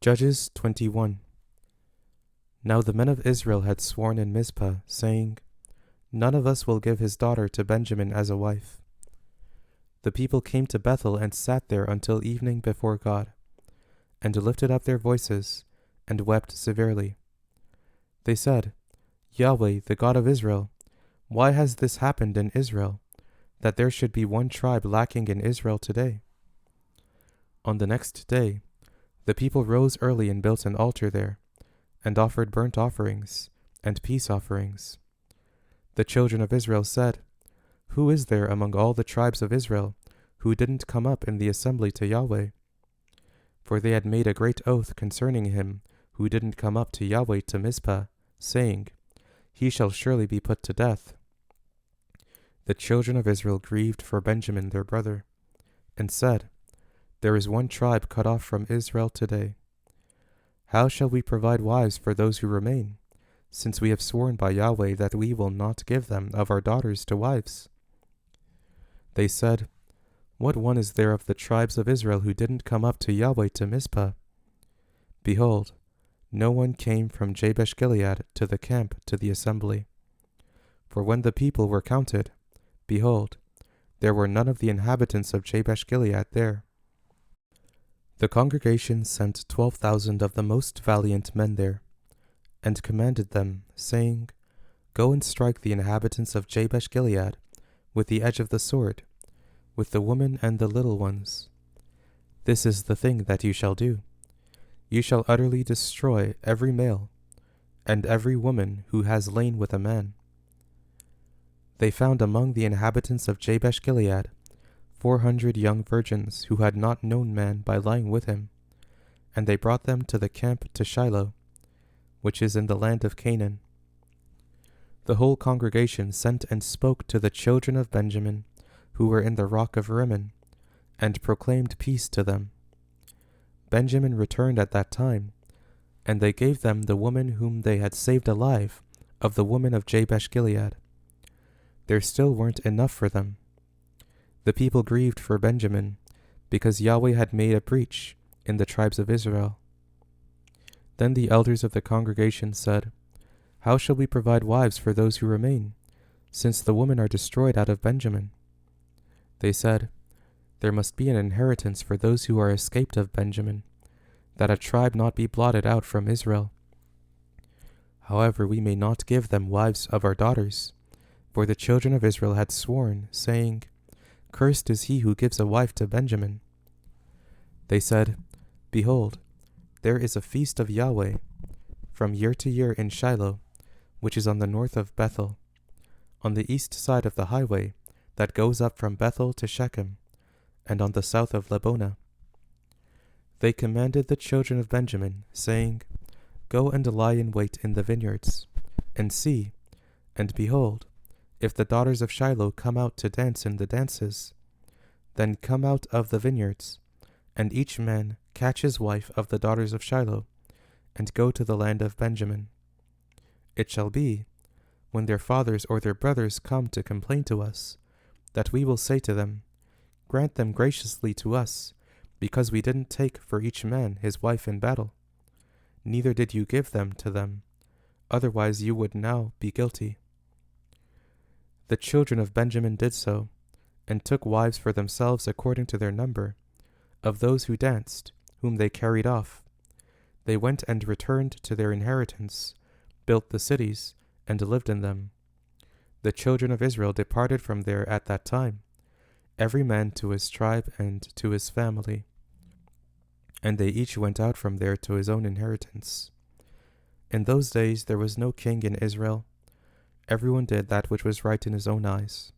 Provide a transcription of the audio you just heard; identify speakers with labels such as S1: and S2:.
S1: Judges 21. Now the men of Israel had sworn in Mizpah, saying, None of us will give his daughter to Benjamin as a wife. The people came to Bethel and sat there until evening before God, and lifted up their voices, and wept severely. They said, Yahweh, the God of Israel, why has this happened in Israel, that there should be one tribe lacking in Israel today? On the next day, the people rose early and built an altar there, and offered burnt offerings and peace offerings. The children of Israel said, Who is there among all the tribes of Israel who didn't come up in the assembly to Yahweh? For they had made a great oath concerning him who didn't come up to Yahweh to Mizpah, saying, He shall surely be put to death. The children of Israel grieved for Benjamin their brother, and said, There is one tribe cut off from Israel today. How shall we provide wives for those who remain, since we have sworn by Yahweh that we will not give them of our daughters to wives? They said, What one is there of the tribes of Israel who didn't come up to Yahweh to Mizpah? Behold, no one came from Jabesh Gilead to the camp to the assembly. For when the people were counted, behold, there were none of the inhabitants of Jabesh Gilead there. The congregation sent 12,000 of the most valiant men there, and commanded them, saying, Go and strike the inhabitants of Jabesh Gilead with the edge of the sword, with the women and the little ones. This is the thing that you shall do. You shall utterly destroy every male, and every woman who has lain with a man. They found among the inhabitants of Jabesh Gilead 400 young virgins who had not known man by lying with him, and they brought them to the camp to Shiloh, which is in the land of Canaan. The whole congregation sent and spoke to the children of Benjamin, who were in the rock of Rimmon, and proclaimed peace to them. Benjamin returned at that time, and they gave them the woman whom they had saved alive of the women of Jabesh Gilead. There still weren't enough for them. The people grieved for Benjamin, because Yahweh had made a breach in the tribes of Israel. Then the elders of the congregation said, How shall we provide wives for those who remain, since the women are destroyed out of Benjamin? They said, There must be an inheritance for those who are escaped of Benjamin, that a tribe not be blotted out from Israel. However, we may not give them wives of our daughters, for the children of Israel had sworn, saying, Cursed is he who gives a wife to Benjamin. They said, Behold, there is a feast of Yahweh from year to year in Shiloh, which is on the north of Bethel, on the east side of the highway that goes up from Bethel to Shechem, and on the south of Lebonah. They commanded the children of Benjamin, saying, Go and lie in wait in the vineyards, and see, and behold, if the daughters of Shiloh come out to dance in the dances, then come out of the vineyards, and each man catch his wife of the daughters of Shiloh, and go to the land of Benjamin. It shall be, when their fathers or their brothers come to complain to us, that we will say to them, Grant them graciously to us, because we didn't take for each man his wife in battle. Neither did you give them to them, otherwise you would now be guilty. The children of Benjamin did so, and took wives for themselves according to their number, of those who danced, whom they carried off. They went and returned to their inheritance, built the cities, and lived in them. The children of Israel departed from there at that time, every man to his tribe and to his family. And they each went out from there to his own inheritance. In those days there was no king in Israel. Everyone did that which was right in his own eyes.